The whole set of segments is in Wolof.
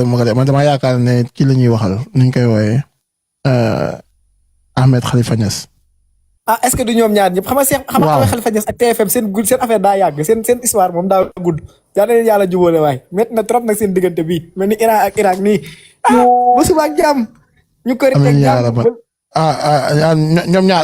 man damaa yaakaar ne kii la ñuy waxal nuñ koy wooyee Ahmed Khalifa Niass. ah est-ce que du ñoom ñaar ñëpp xam nga Cheikh xam nga Ahmed Khalifa Niass ak TFM seen affaire daa yàgg seen histoire moom daa gudd yaa leen yàlla jubóole waay métti na trop nag seen diggante bii mel ni Iran ak Irak nii ba suba ak jàmm ñu ko rek jàmm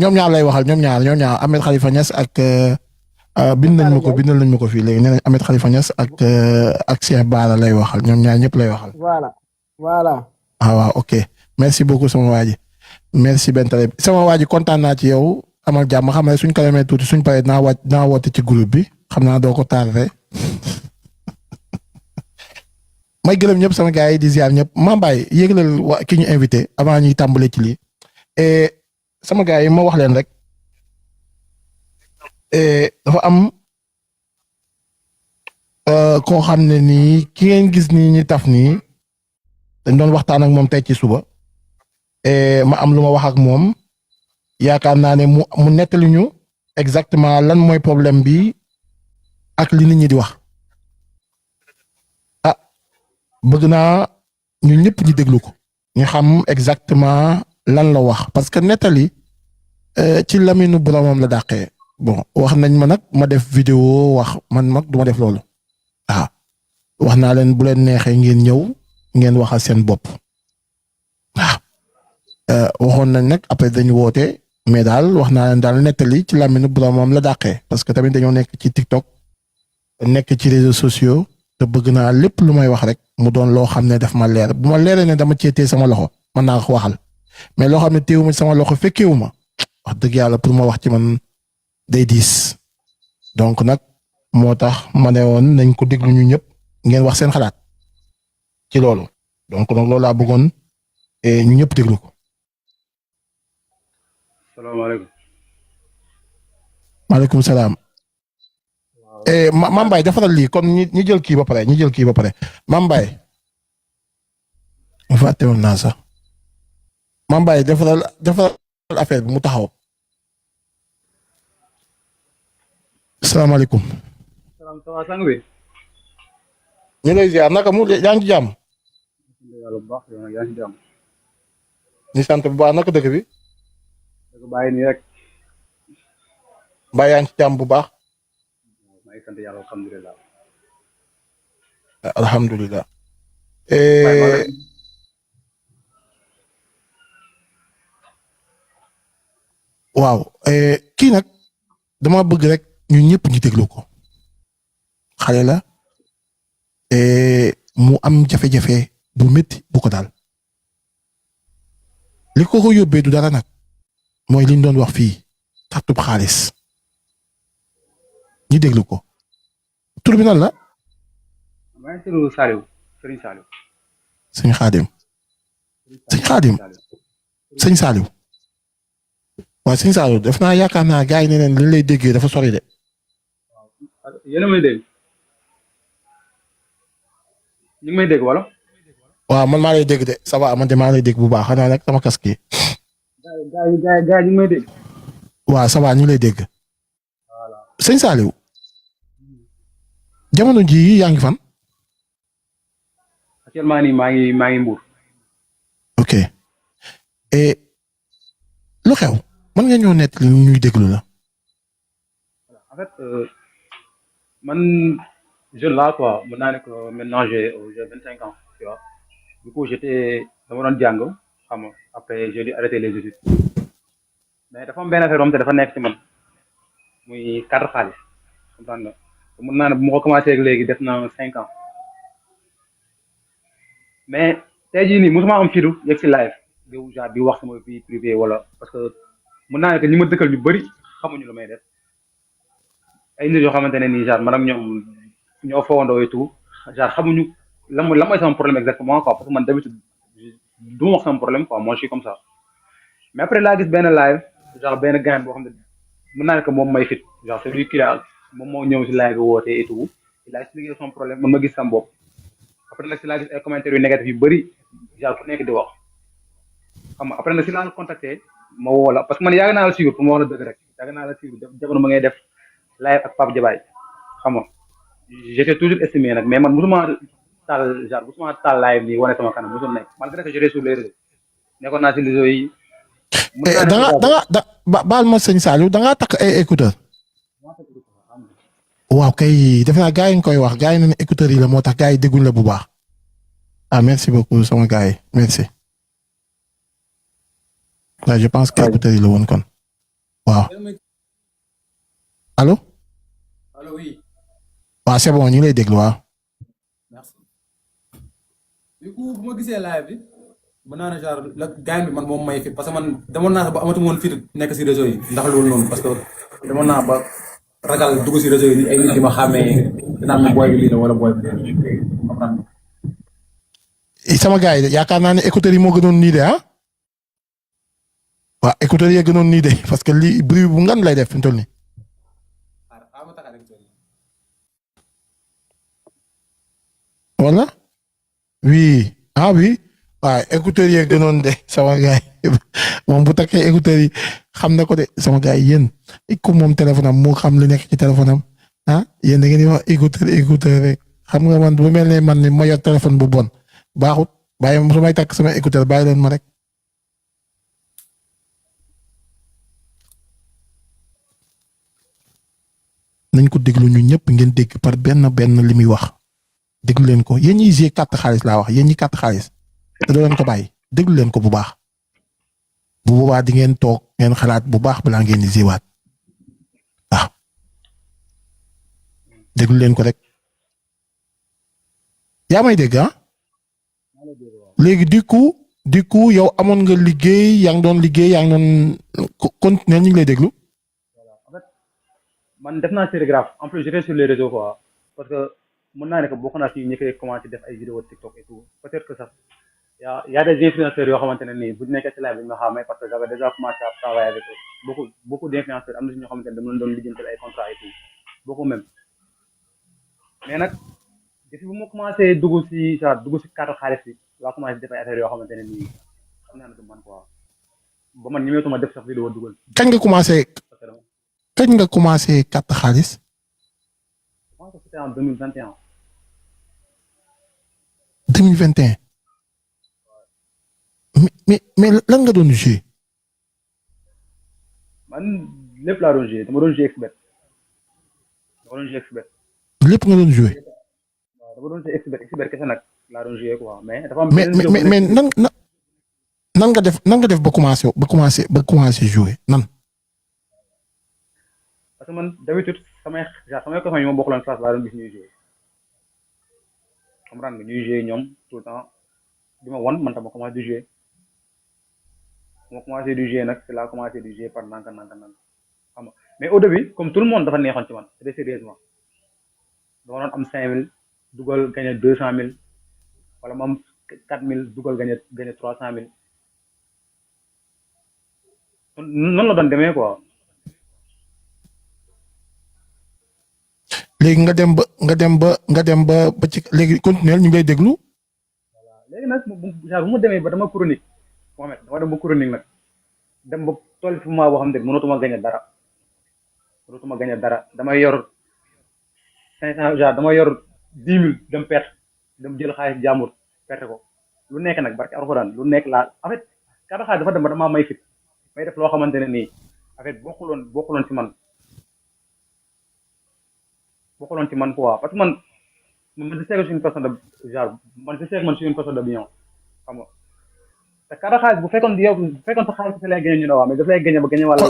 ñoom ñaar lay waxal ñoom ñaar Ahmed Khalifa Niass ak bindal nañ ma ko fii léegi nee nañ Ahmed Khalifa Niass ak Cheikh Bara lay waxal ñoom ñaar ñëpp lay waxal. voilà. waaw ok merci beaucoup sama waa ji merci Bentale sama waa ji kontaan naa ci yow amal jàmm xam ne suñ ko demee tuuti suñ paree naa woote ci groupe bi xam naa doo ko tardé may gërëm ñëpp sama gars yi di ziar ñëpp Mambaay yéegalal waa ki ñu invité avant ñuy tàmbalee ci lii et sama gars yi ma wax leen rek dafa am koo xam ne nii ki ngeen gis nii ñi taf nii dañ doon waxtaan ak moom tey ci suba ma am lu ma wax ak moom yaakaar naa ne mu nettali ñu exactement lan mooy problème bi ak li nit ñi di wax ah bëgg naa ñun ñëpp ñu déglu ko ñu xam exactement lan la wax parce que nettali ci laminu boromam la dàqee bon wax nañ ma nag ma def vidéo wax man mag du ma def loolu waaw wax naa leen bu leen neexee ngeen ñëw ngeen waxal seen bopp waaw waxoon nañ nag après dañu woote mais daal wax naa leen daal nettali ci laminu boromam la dàqee parce que tamit dañoo nekk ci TikTok nekk ci réseaux sociaux te bëgg naa lépp lu may wax rek mu doon loo xam ne daf ma leer bu ma leeree ne dama cee téye sama loxo mën naa ko waxal mais loo xam ne téewuma sama loxo fekkeewuma wax dëgg yàlla pour ma wax ci man day diis donc nag moo tax ma ne woon nañ ko déglu ñu ñëpp ngeen wax seen xalaat ci loolu donc nag loolu laa bëggoon ñu ñëpp déglu ko. salaamaaleykum. maaleykum salaam. Mame Mbaye defaral lii kon ñi jël kii ba pare Mame Mbaye mu fàtte woon naa sax Mame Mbaye defaral affaire bi mu taxaw. salaamaaleykum. salaam ça va sang bi. ñu lay ziar naka mu yaa ngi ci jàmm. yàlla bu baax yow yaa ngi ci jàmm. ñu sant bu baax naka dëkk bi. dëkk bàyyi nii rek. mbaa yaa ngi ci jàmm bu baax. maa ngi sant yàlla alhamdulilah. alhamdulilah. waaw kii nag dama bëgg rek ñun ñëpp ñu déglu ko xale la mu am jafe-jafe bu métti bu ko daal li ko yóbbee du dara nag mooy liñ doon wax fii tartub xaalis ñu déglu ko tur bi nan la. maa ngi tudd Saliou Serigne Saliou. sëñ Xaadim sëñ Saliou. waaw sëñ Saliou def naa yaakaar naa gars yi ne leen li lay déggee dafa sori de. yéen a may dégg. ñu ngi may dégg wala. waaw man maa lay dégg de ça va man de maa lay dégg bu baax xanaa nag sama casque yi. gars ñu ngi may dégg. waaw ça va ñu lay dégg. sëñ Saliou. jamono ji yaa ngi fan. actuellement nii maa ngi Mbour. ok lu xew mën nga ñëw net li ñuy déglu la. en fait man jeune là quoi mën naa ne que maintenant j'ai 25 ans tu vois du coup dama doon jàng xam nga après j'ai dû arrêter les études mais dafa am benn affaire te dafa nekk ci man muy cadre xaalis comprendre nga mën naa ne bu ma ko commencé ak léegi def na 5 ans mais tey jii nii mosuma am fidu yegg si live di wax sama vie privée wala parce que mën naa ne que ñi ma dëkkal ñu bëri xamuñu lu may def ay nit yoo xamante ne nii genre man ak ñoom ñoo fowandoo et tout genre xamuñu lan mooy sama problème exactement quoi parce que man d'habitude du ma wax sama problème quoi moi je suis comme ça mais après laa gis benn live genre benn gars boo xam ne mën naa ne que moom may fit genre c'est lui qui a moom moo ñëw si live woote et tout il a expliqué son problème man ma gis sama bopp après nag si laa gis ay commentaires yu négatifs yu bëri genre ku nekk di wax xam nga après nag si laa contacté ma woo la parce que man yàgg naa la suivre pour ma wax la dëgg rek yàgg naa la suivre jamono ma ngay def live ak Pape Diabaye xam nga j'étais toujours estimé nag mais man taal genre musuma taal live nii wane sama kanam musul nekk malgré que je reste sur les réseaux nekkoon naa si réseaux yi mën naa da nga da nga da baal ma sëñ Saliou da ngaa takk ay écouteur waaw kay defe naa gars yi nga koy wax gars yi ne écouteurs yi la moo tax gars yi dégguñ la bu baax ah merci beaucoup sama gars yi merci waaw je pense que écouteurs yi la woon kon waaw allo allo oui. waaw c'est bon ñu ngi lay déglu waaw. merci. du coup bu ma gisee live bi mën naa ne genre la gars bi man moom may fit parce que man demoon naa ba amatuma woon fit nekk si réseau yi ndax loolu noonu parce que demoon naa ba ragal dugg si réseau yi ay nit di ma xàmmee dinaa am booy bi lii la wala booy bi comprendre. sama gars yi yaakaar naa ne écouteurs yi moo gënoon nii de ah waaw écouteurs yi gënoon nii de parce que lii bruit bu ngan lay def fi mu toll nii. voilà oui ah oui waaw écouteurs yi gënoon de sama gars yi moom bu takkee écouteurs yi xam na ko de sama gars yi yéen ku moom téléphone am moo xam li nekk ci téléphone am ah yéen da ngeen di wax écouteur rek xam nga man bu mel ne man ni ma yor téléphone bu bon baaxut bàyyi su may takk sama écouteur bàyyi leen ma rek. nañ ko déglu ñu ñëpp ngeen dégg par benn li muy wax. déglu leen ko yéen ñiy jouer carte xaalis laa wax yéen ñi carte xaalis te doo leen ko bàyyi déglu leen ko bu baax bu boobaa di ngeen toog ngeen xalaat bu baax balaa ngeen di ziwaat waaw déglu leen ko rek yaa may dégg ah léegi du coup yow amoon nga liggéey yaa ngi doon liggéey yaa ngi doon continuer ñu ngi lay déglu. man def naa sérigraphe en plus j'étais sur les réseaux quoi parce que. mën naa ne que bokk naa si ñi koy commencé def ay vidéo TikTok et tout peut-être que sax y a des influenceurs yoo xamante ne nii bu ñu nekkee ci live bi ma xamee parce que j'avais déjà commencé à travailler avec eux beaucoup d'influenceurs am na si ñoo xamante ne dama leen doon lijjantal ay contrats et tout beaucoup même mais nag depuis bu ma commencé dugg si carte xaalis bi laa commencé def ay affaires yoo xamante ne nii xam naa ne du man quoi ba man ñemeetuma def sax vidéo dugal. kañ nga commencé carte xaalis. je pense que c'était en 2021. 2021 mais lan nga doon jouer. man lépp laa doon jouer dama doon jouer expert. lépp nga doon jouer. waaw dama doon jouer expert kese nag laa doon jouer quoi mais dafa am. mais nan nga def ba commencé jouer nan. parce que man d'habitude samay copains yi ma bokkaloon classe laa doon gis ñuy jouer comprendre nga ñuy jouer ñoom tout le temps di ma wan man tam ma commencé di jouer ma commencé di jouer nag c'est là commencé di jouer par nank xam nga mais au début comme tout le monde dafa neexoon ci man très sérieusement dama doon am 5000 dugal gagné 200000 wala ma am 4000 dugal gagné 300000 noonu la doon demee quoi. léegi nga dem ba ci léegi continuer ñu ngay déglu. voilà léegi nag bu ma demee ba dama chronique Mohamed dama dem ba chronique nag dem ba toll fi ma boo xam ne mënatuma gagné dara damay yor 500 genre dama yor 10 000 dem perte dem jël xaalis jàmbur perte ko lu nekk nag barke alxuraan lu nekk laa en fait carte xaalis dafa dem ba damaa may fit may def loo xamante ne nii en fait bokkuloon ci man. bokkuloon ci man quoi parce que man je sais que je suis une personne de genre man je sais que man je suis une personne de bien xam nga te carte xaalis bu fekkoon sa xaalis sa lay gagné ñu ne waaw mais daf lay gagné ba gagné wàll.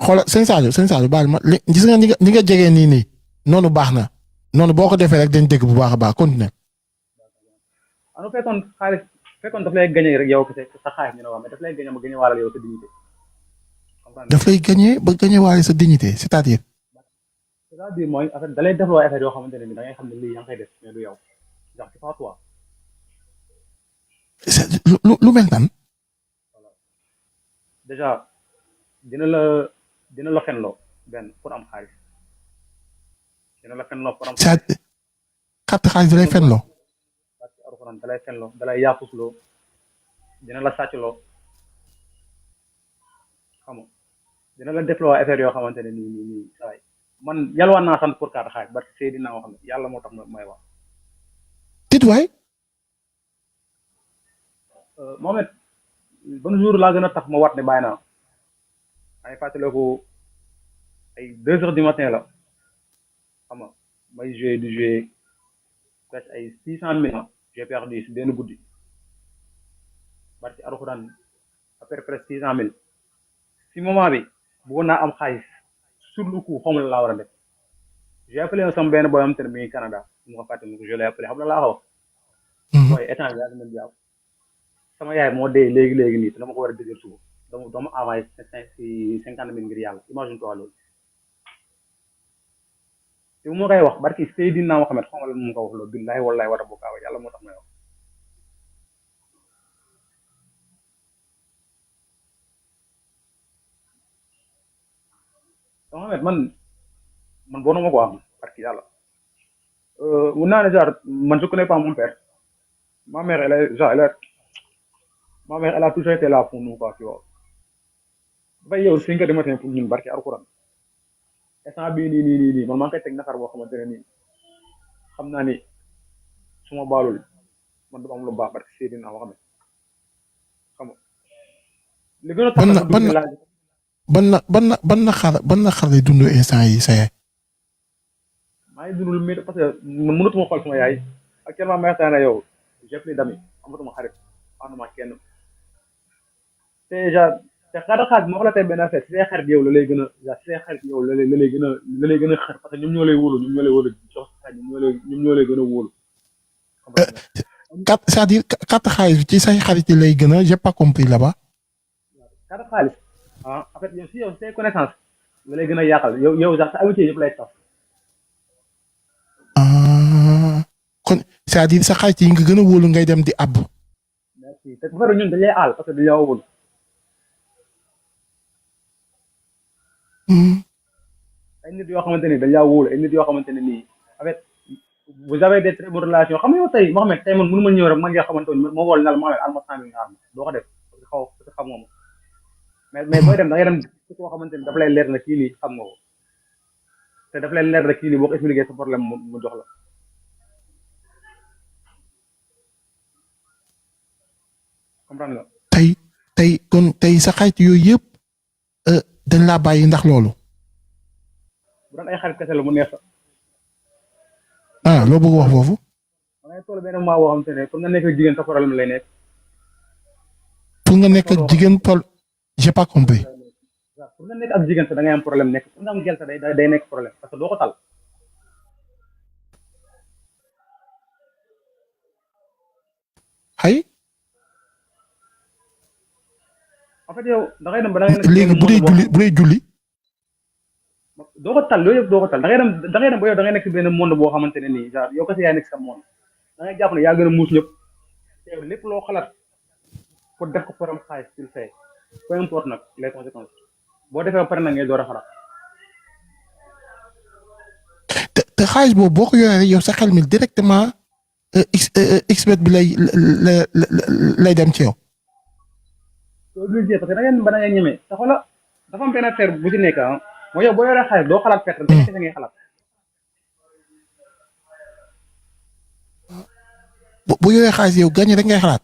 xoolal sëñ Sadio baal ma gis nga ni nga jegee nii noonu baax na noonu boo ko defee rek dañ dégg bu baax a baax continuer. bu fekkoon daf lay gagné rek yow kese sa xaalis ñu ne waaw mais daf lay gagné ba gagné wàll yow sa dignité. daf lay gagné ba gagné wàll sa dignité c'est-à-dire. c'est-à-dire mooy en fait da lay defloo affaire yoo xamante ne ni da ngay xam ne lii yaa ngi koy def mais du yow genre c'est pas toi. lu mel nan. voilà déjà dina la fenloo benn pour am xaalis dina la fenloo pour am. c'est carte xaalis da lay fenloo. parce que alxuraan da lay fenloo da lay yaafusloo dina la sàccloo xam nga dina la defloo affaire yoo xamante ne nii saa man yalwaan naa sant pour carte xaalis parce que Seydina moo xam ne yàlla moo tax may wax. tit waay Mohamed ban jour laa gën a tax ma wat ne bàyyi naa ay fàttaliku ay 2 heures du matin la xam nga may joué di joué presque ay 600 000 j'ai perdu si benn guddi barki alxuraan après presque 600 000 si moment bi bëggoon naa am xaalis sur le coup xamul laa war a def j'ai appelé sama benn boy am te ne mi ngi Canada mu ko fàtte mu ko je l'ai appelé xam la laa xaw mooy échange yaa ngi jaaw sama yaay moo dee léegi nii te dama ko war a dëgër suba dama envoyé 50 000 ngir yàlla imagine toi loolu te bu ma koy wax barki Seydina Mohamed xamal mu ko wax loolu billahi wallahi wa rabbuka yàlla moo tax may wax Mohamed man bonuma ko am barki yàlla mun naa ne genre man je connais pas mon père ma mère ma mère elle a toujours été là pour nous quoi tu vois dafay yow 5 heures du matin pour ñun barki alxuraan instant bii nii man maa ngi koy teg nafar boo xamante ne nii xam naa ni su ma baalul man du am lu baax barki Seydina wax ne xam nga li gën a tax ban na xar lay dund instant yi sa yaay. maa ngi dund lu métti parce que man mënatuma xool sama yaay actuellement may waxtaan ak yow j'ai plus d'amis amatuma xarit ànduma kenn te genre te xaaral moo xam la tey benn affaire si say xarit yow la lay gën a genre si say xarit yow la lay gën a xar parce que ñoom ñoo lay wóolu jox sa ñoom ñoo lay gën a wóolu. c'est-à-dire carte xaalis bi ci say xarit yi lay gën a j'ai pas compris là-bas. carte xaalis en fait yow si yow say connaissance la lay gën a yàqal yow sax sa amitié yëpp lay tax. kon c'est-à-dire sa xarit yi nga gën a wóolu ngay dem di àbb. merci te bu fekkee ñun dañ lay aal parce que dañ lay wóolu. ay nit yoo xamante ni dañ laa wóolu ay nit yoo xamante ne nii en fait vous avez des très bonnes relations xam nga yow tey Mohamed tey man mënu ma ñëw rek man nga xamante ni moo wóol na la Mohamed alma 100 000 nga am doo ko def parce que xam nga ma mais booy dem da ngay dem ci koo xamante ni daf lay leer na kii nii xam nga ko te daf lay leer na kii nii boo ko expliqué sa problème mu jox la. comprendre nga. tey sa xarit yooyu yëpp dañ laa bàyyi ndax loolu. bu doon ay xarit kese la mu neex sax. loo bëgg wax foofu. da ngay toll benn mois boo xamante ne comme nga nekk ak jigéen sa problème lay nekk. pour nga nekk ak jigéen j'ai pas compris. pour nga nekk ak jigéen sax da ngay am problème nekk pour nga am gel sax day nekk problème parce que doo ko tal. ay. en fait yow da ngay dem ba da ngay. léegi bu dee julli. doo ko tal loolu yëpp doo ko tal da ngay dem ba yow da ngay nekk benn monde boo xamante ne nii genre yow kese yaa nekk sa monde da ngay jàpp ne yaa gën a muus ñëpp te yow lépp loo xalaat pour def ko pour am xaalis tu le fais peu importe nag les conséquences boo defee ba pare nag ngay door a xalaat. te xaalis boobu boo ko yoree rek yow sa xel mi directement xbet bi lay dem ci yow. obligé parce que da ngay ñeme te xoola dafa am benn affaire bu ci nekk mooy yow boo yoree xaalis doo xalaat perte da ngay xalaat. bu yoree xaalis yow gagné rek ngay xalaat.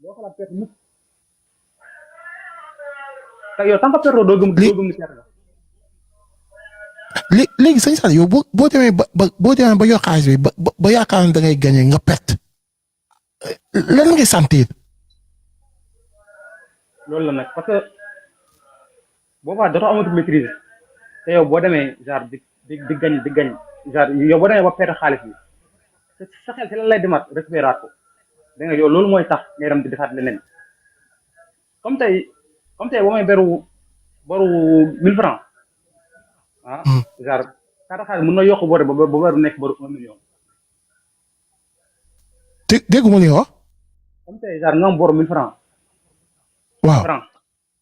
doo xalaat perte mukk te yow tant que perte doo gëm ni perte la. léegi sëñ Sadio yow boo demee ba yor xaalis bi ba yaakaar ne da ngay gagné nga perte lan ngay sentir. loolu la nag parce que boobaa dootoo amatu maîtrise te yow boo demee genre di gañ genre yow boo demee ba perte xaalis bi sa xel te lan lay demaat récupéraat ko da nga yow loolu mooy tax ngay dem di defaat leneen comme tey boo may boru 1000 francs genre carte xaalis mën na yokk boore ba boru nekk boru 1 million. dégguma li nga wax. comme tey genre nga am boru 1000 francs. waaw francs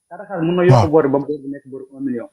carte xaalis mën na yokk boore ba boru nekk boru 1 million.